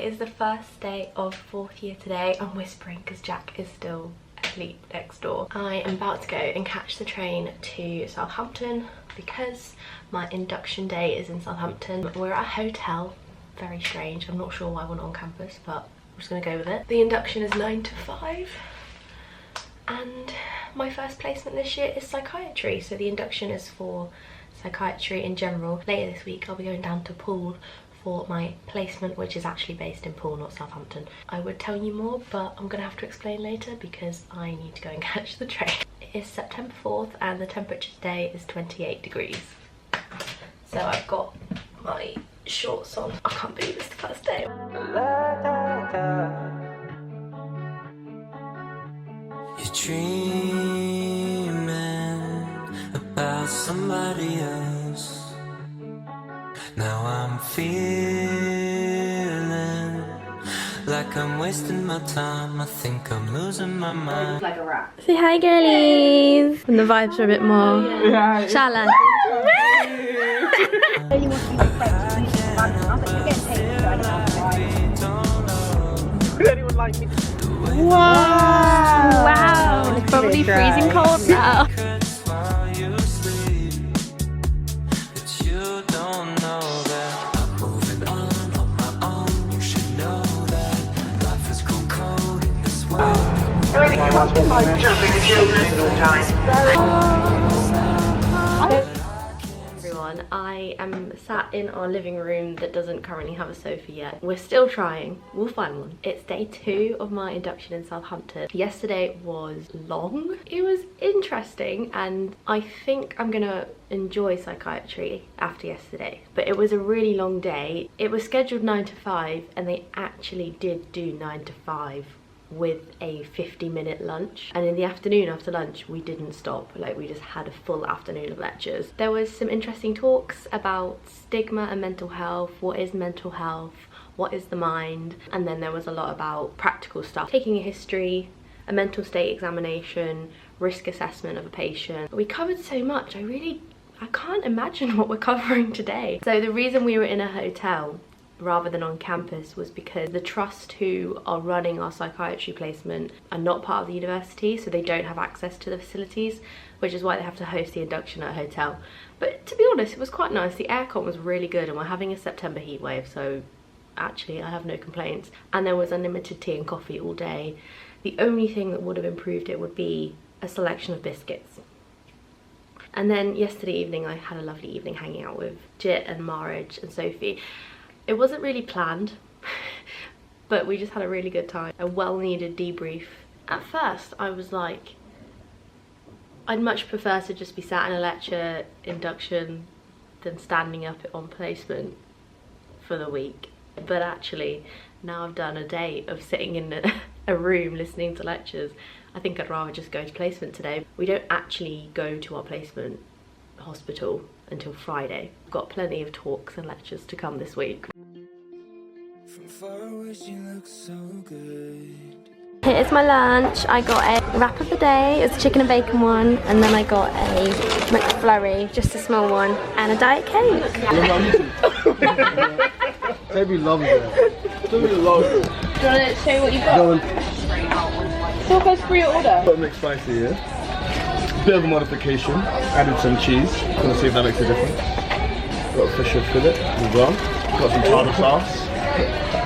It is the first day of 4th year today. I'm whispering because Jack is still asleep next door. I am about to go and catch the train to Southampton because my induction day is in Southampton. We're at a hotel. Very strange. I'm not sure why we're not on campus, but I'm just gonna go with it. The induction is 9 to 5 and my first placement this year is psychiatry. So the induction is for psychiatry in general. Later this week I'll be going down to Poole for my placement, which is actually based in Poole, not Southampton. I would tell you more, but I'm gonna have to explain later because I need to go and catch the train. It is September 4th and the temperature today is 28 degrees. So I've got my shorts on. I can't believe it's the first day. You're dreaming about somebody else. Now I'm feeling like I'm wasting my time. I think I'm losing my mind. Like a rat. Say hi, girlies. And the vibes are a bit more shallow. Wow! Wow! It's probably freezing cold now. Everyone, I am sat in our living room that doesn't currently have a sofa yet. We're still trying. We'll find one. It's day 2 of my induction in Southampton. Yesterday was long. It was interesting and I think I'm gonna enjoy psychiatry after yesterday. But it was a really long day. It was scheduled 9 to 5 and they actually did do 9 to 5 with a 50-minute lunch, and in the afternoon after lunch we didn't stop. Like, we just had a full afternoon of lectures. There was some interesting talks about stigma and mental health, what is mental health, what is the mind, and then there was a lot about practical stuff, taking a history, a mental state examination, risk assessment of a patient. We covered so much. I can't imagine what we're covering today. So the reason we were in a hotel rather than on campus was because the trust who are running our psychiatry placement are not part of the university, so they don't have access to the facilities, which is why they have to host the induction at a hotel. But to be honest, it was quite nice. The aircon was really good and we're having a September heat wave, so actually I have no complaints. And there was unlimited tea and coffee all day. The only thing that would have improved it would be a selection of biscuits. And then yesterday evening I had a lovely evening hanging out with Jit and Marge and Sophie. It wasn't really planned, but we just had a really good time. A well-needed debrief. At first, I was like, I'd much prefer to just be sat in a lecture induction than standing up on placement for the week. But actually, now I've done a day of sitting in a room listening to lectures, I think I'd rather just go to placement today. We don't actually go to our placement hospital until Friday. We've got plenty of talks and lectures to come this week. From far away she looks so good. Here's my lunch. I got a wrap of the day. It's a chicken and bacon one, and then I got a McFlurry, just a small one, and a Diet Coke. Baby loves it. Baby loves it. Do you want to show you what you've got? So what goes for your order? Got McSpicy here. Bit of a modification. Added some cheese. Gonna see if that makes a difference. Got a fish fillet as well. Got some tartar sauce.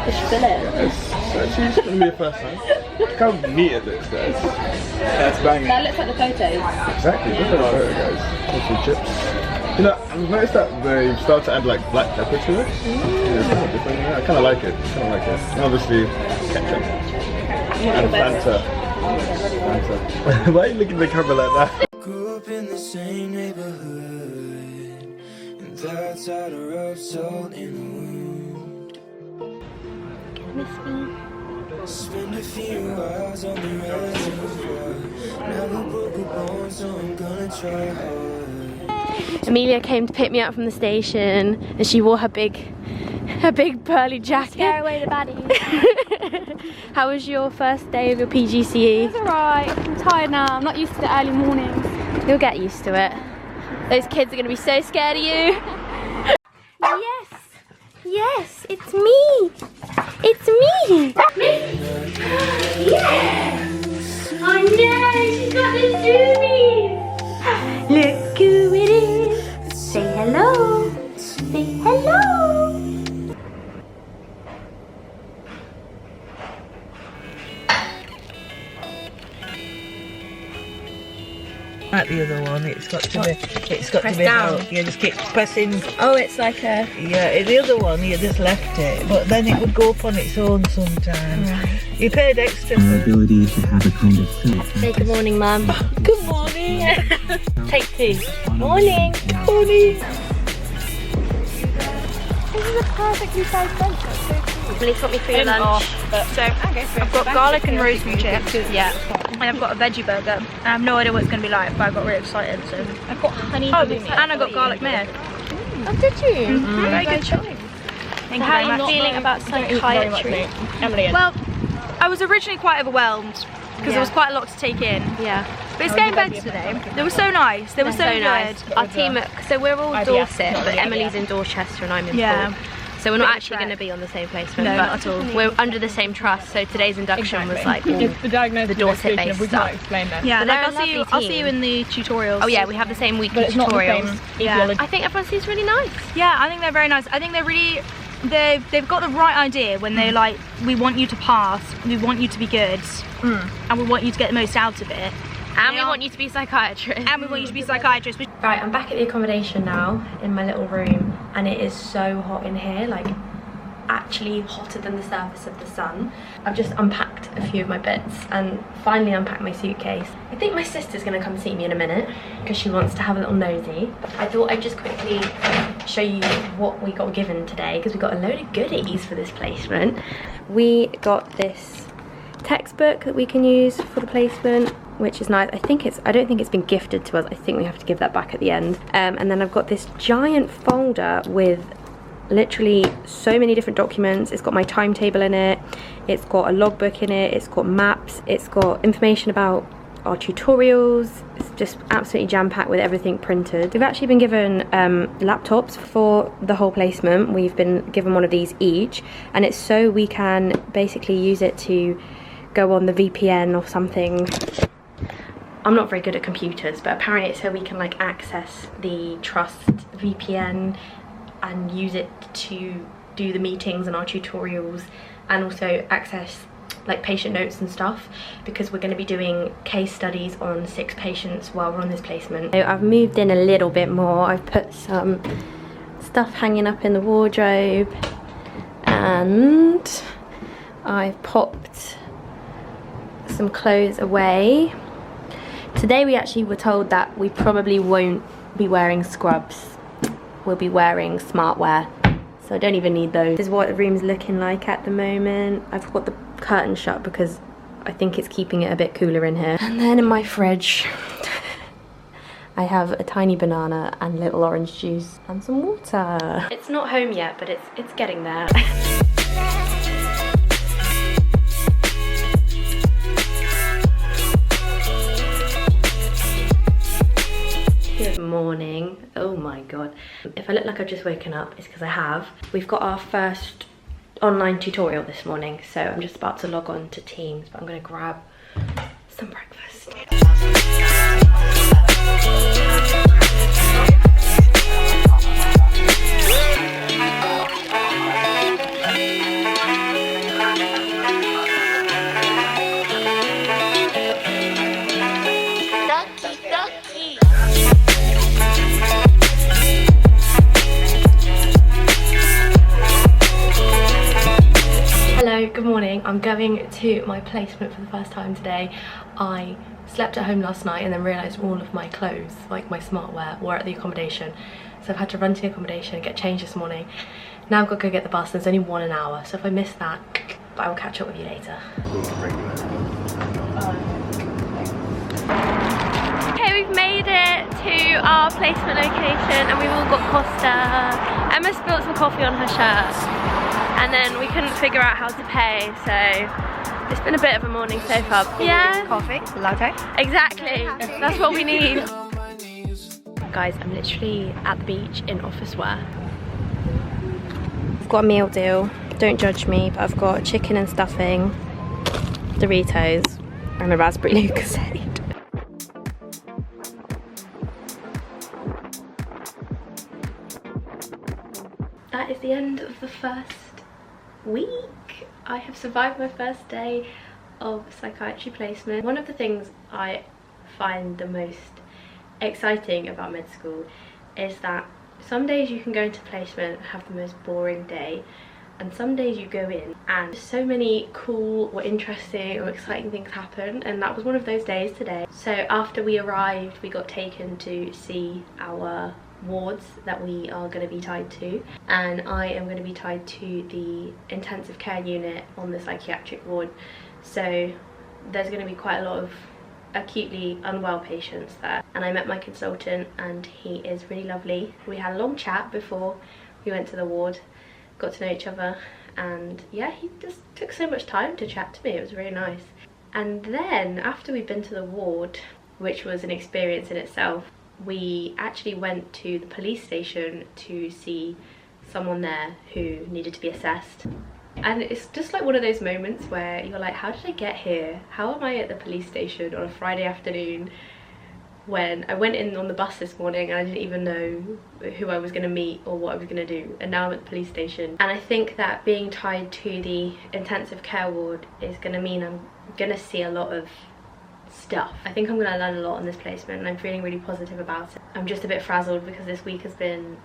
Fish fillet? It's actually gonna be a first time. Look how neat it looks, guys. That's banging. That looks like the photos. Exactly. Look at the photo, guys. A few chips. You know, I've noticed that they start to add like black pepper to it. Yeah, it's kind of different. Yeah, I kind of like it. And obviously, ketchup and Fanta. Why are you looking at the camera like that? Grew up in the same neighborhood, and that's how to rub salt in the wound. Spend a few hours on the reservoir. Never broke a bone, so I'm gonna try hard. Amelia came to pick me up from the station, and she wore her big pearly jacket. Scare away the baddies. How was your first day of your PGCE? It's alright. I'm tired now. I'm not used to the early mornings. You'll get used to it. Those kids are going to be so scared of you. Yes, it's me. It's me! Yeah! Oh no, she's got the zoomies! Look who it is! Say hello! Say hello! Like the other one, it's got to Press be down. held. You just keep pressing. Oh, it's like a... Yeah, the other one you just left it, but then it would go up on its own sometimes. Right. You paid extra Our for it. ability to have a kind of Say good morning, Mum. Good morning. Take 2. Morning. Morning. This is a perfectly sized bench. That's so cool. Please got me through your lunch. So I've got garlic and rosemary chips. Yeah. And I've got a veggie burger. I have no idea what it's going to be like, but I got really excited. So I've got honey. and I got garlic mayo. Oh, did you? Very good choice. So Thank you how are very you much. feeling about psychiatry? Well, I was originally quite overwhelmed because there was quite a lot to take in. Yeah. But it's getting better today. They were so nice. They were so good. nice. Our team, so we're all Dorset, but Emily's in Dorchester and I'm in Yeah. Poole. So we're not actually going to be on the same placement, No, but not at all. we're under the same trust. So today's induction was like all the Dorset-based stuff. Yeah, But like they're a I'll see you. lovely I'll see team. you in the tutorials. Oh yeah, we have the same weekly tutorials. Yeah. I think everyone seems really nice. Yeah, I think they're very nice. I think they're really, they've got the right idea when they're like, we want you to pass, we want you to be good, and we want you to get the most out of it. And we want you to be psychiatrists. And we want you to be psychiatrists. Right, I'm back at the accommodation now in my little room, and it is so hot in here, like actually hotter than the surface of the sun. I've just unpacked a few of my bits and finally unpacked my suitcase. I think my sister's gonna come see me in a minute because she wants to have a little nosy. I thought I'd just quickly show you what we got given today because we got a load of goodies for this placement. We got this textbook that we can use for the placement, which is nice. I don't think it's been gifted to us. I think we have to give that back at the end. And then I've got this giant folder with literally so many different documents. It's got my timetable in it, it's got a logbook in it, it's got maps, it's got information about our tutorials. It's just absolutely jam-packed with everything printed. We've actually been given laptops for the whole placement. We've been given one of these each, and it's so we can basically use it to go on the VPN or something. I'm not very good at computers, but apparently it's so we can like access the Trust VPN and use it to do the meetings and our tutorials, and also access like patient notes and stuff, because we're going to be doing case studies on 6 patients while we're on this placement. So I've moved in a little bit more. I've put some stuff hanging up in the wardrobe, and I've popped some clothes away. Today we actually were told that we probably won't be wearing scrubs. We'll be wearing smart wear, so I don't even need those. This is what the room's looking like at the moment. I've got the curtain shut because I think it's keeping it a bit cooler in here. And then in my fridge I have a tiny banana and little orange juice and some water. It's not home yet, but it's getting there. Good morning. Oh my god. If I look like I've just woken up, it's because I have. We've got our first online tutorial this morning, so I'm just about to log on to Teams, but I'm going to grab some breakfast. Hello, good morning. I'm going to my placement for the first time today. I slept at home last night and then realised all of my clothes, like my smart wear, were at the accommodation. So I've had to run to the accommodation and get changed this morning. Now I've got to go get the bus, there's only 1 an hour, so if I miss that, but I will catch up with you later. Okay, we've made it to our placement location and we've all got Costa. Emma spilled some coffee on her shirt and then we couldn't figure out how to pay, so it's been a bit of a morning so far. Yeah. Coffee, latte. Exactly, that's what we need. Guys, I'm literally at the beach in office wear. I've got a meal deal don't judge me, but I've got chicken and stuffing, Doritos, and a raspberry Lucozade. That is the end of the first week. I have survived my first day of psychiatry placement. One of the things I find the most exciting about med school is that some days you can go into placement and have the most boring day, and some days you go in and so many cool or interesting or exciting things happen, and that was one of those days today. So after we arrived, we got taken to see our wards that we are going to be tied to, and I am going to be tied to the intensive care unit on the psychiatric ward. So there's going to be quite a lot of acutely unwell patients there, and I met my consultant and he is really lovely. We had a long chat before we went to the ward, got to know each other, and yeah, he just took so much time to chat to me. It was really nice. And then after we'd been to the ward, which was an experience in itself, we actually went to the police station to see someone there who needed to be assessed. And it's just like one of those moments where you're like, how did I get here? How am I at the police station on a Friday afternoon when I went in on the bus this morning and I didn't even know who I was going to meet or what I was going to do, and now I'm at the police station. And I think that being tied to the intensive care ward is going to mean I'm going to see a lot of stuff. I think I'm going to learn a lot on this placement, and I'm feeling really positive about it. I'm just a bit frazzled because this week has been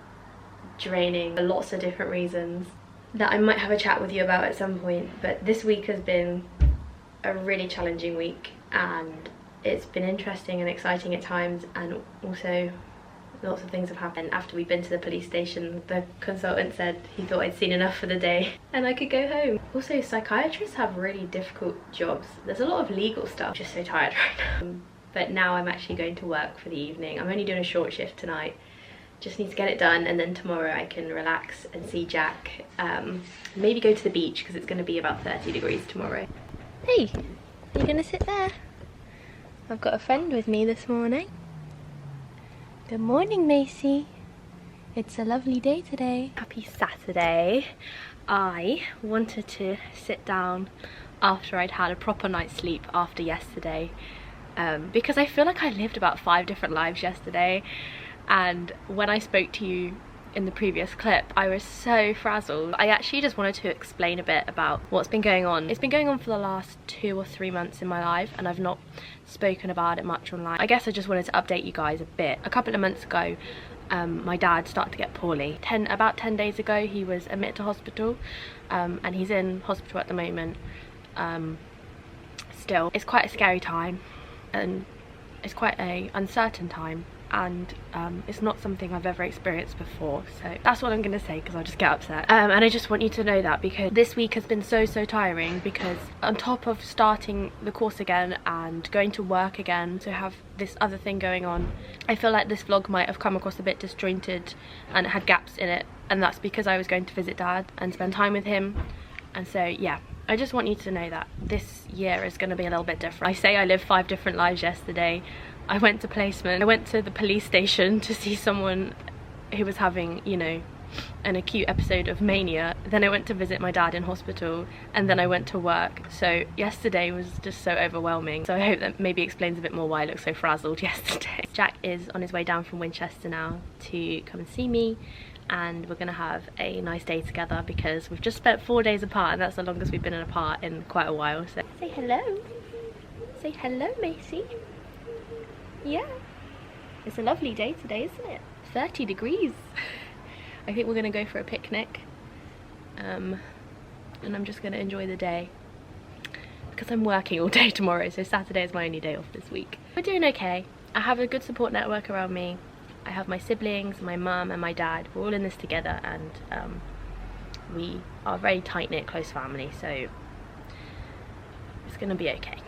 draining for lots of different reasons that I might have a chat with you about at some point. But this week has been a really challenging week, and it's been interesting and exciting at times, and also lots of things have happened. After we've been to the police station, the consultant said he thought I'd seen enough for the day and I could go home. Also, psychiatrists have really difficult jobs. There's a lot of legal stuff. I'm just so tired right now. But now I'm actually going to work for the evening. I'm only doing a short shift tonight. Just need to get it done, and then tomorrow I can relax and see Jack. Maybe go to the beach because it's going to be about 30 degrees tomorrow. Hey, you're going to sit there? I've got a friend with me this morning. Good morning, Macy. It's a lovely day today. Happy Saturday. I wanted to sit down after I'd had a proper night's sleep after yesterday, because I feel like I lived about 5 different lives yesterday. And when I spoke to you in the previous clip, I was so frazzled. I actually just wanted to explain a bit about what's been going on. It's been going on for the last 2 or 3 months in my life, and I've not spoken about it much online. I guess I just wanted to update you guys a bit. A couple of months ago, my dad started to get poorly. About 10 days ago, he was admitted to hospital, and he's in hospital at the moment. Still, it's quite a scary time, and it's quite an uncertain time, and it's not something I've ever experienced before. So that's what I'm gonna say, because I'll just get upset. And I just want you to know that, because this week has been so tiring, because on top of starting the course again and going to work again, to have this other thing going on, I feel like this vlog might have come across a bit disjointed and had gaps in it, and that's because I was going to visit Dad and spend time with him. And so yeah, I just want you to know that this year is going to be a little bit different. I say I lived 5 different lives yesterday. I went to placement, I went to the police station to see someone who was having, you know, an acute episode of mania. Then I went to visit my dad in hospital, and then I went to work. So yesterday was just so overwhelming. So I hope that maybe explains a bit more why I looked so frazzled yesterday. Jack is on his way down from Winchester now to come and see me, and we're gonna have a nice day together because we've just spent 4 days apart, and that's the longest we've been apart in quite a while. So say hello. Say hello, Macy. Yeah, it's a lovely day today, isn't it? 30 degrees. I think we're gonna go for a picnic, and I'm just gonna enjoy the day because I'm working all day tomorrow, so Saturday is my only day off this week. We're doing okay. I have a good support network around me. I have my siblings, my mum and my dad. We're all in this together, and we are a very tight-knit, close family, so it's gonna be okay.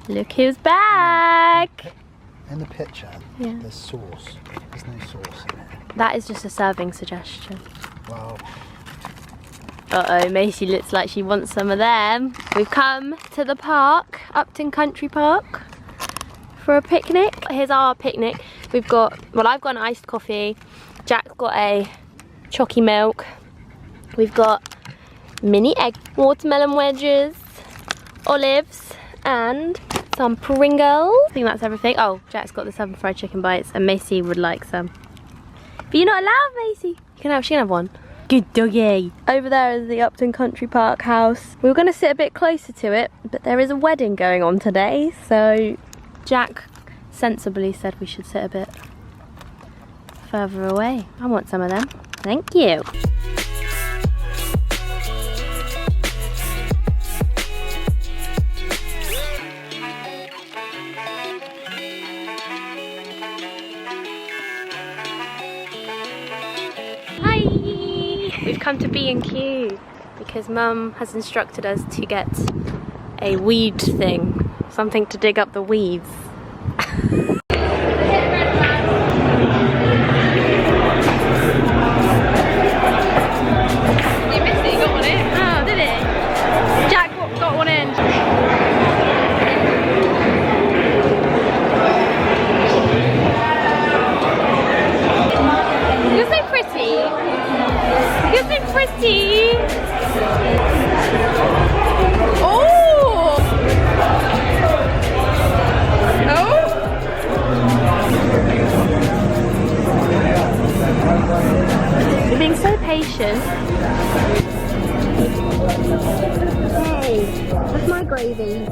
Look who's back! In the picture, Yeah. there's sauce. There's no sauce in it. That is just a serving suggestion. Well, Uh-oh, Macy looks like she wants some of them. We've come to the park, Upton Country Park, for a picnic. Here's our picnic. We've got, well, I've got an iced coffee. Jack's got a chalky milk. We've got mini egg, watermelon wedges, olives, and some Pringles. I think that's everything. Oh, Jack's got the 7 fried chicken bites, and Macy would like some. But you're not allowed, Macy. She can have one. Good doggy. Over there is the Upton Country Park house. We were going to sit a bit closer to it, but there is a wedding going on today, so Jack sensibly said we should sit a bit further away. I want some of them. Thank you. We've come to B&Q because Mum has instructed us to get a weed thing, something to dig up the weeds. You missed it, you got one in. Oh, did it? Jack got one in. You're so pretty. You're so pretty! Oh! Oh! You're being so patient. Hey, that's my gravy.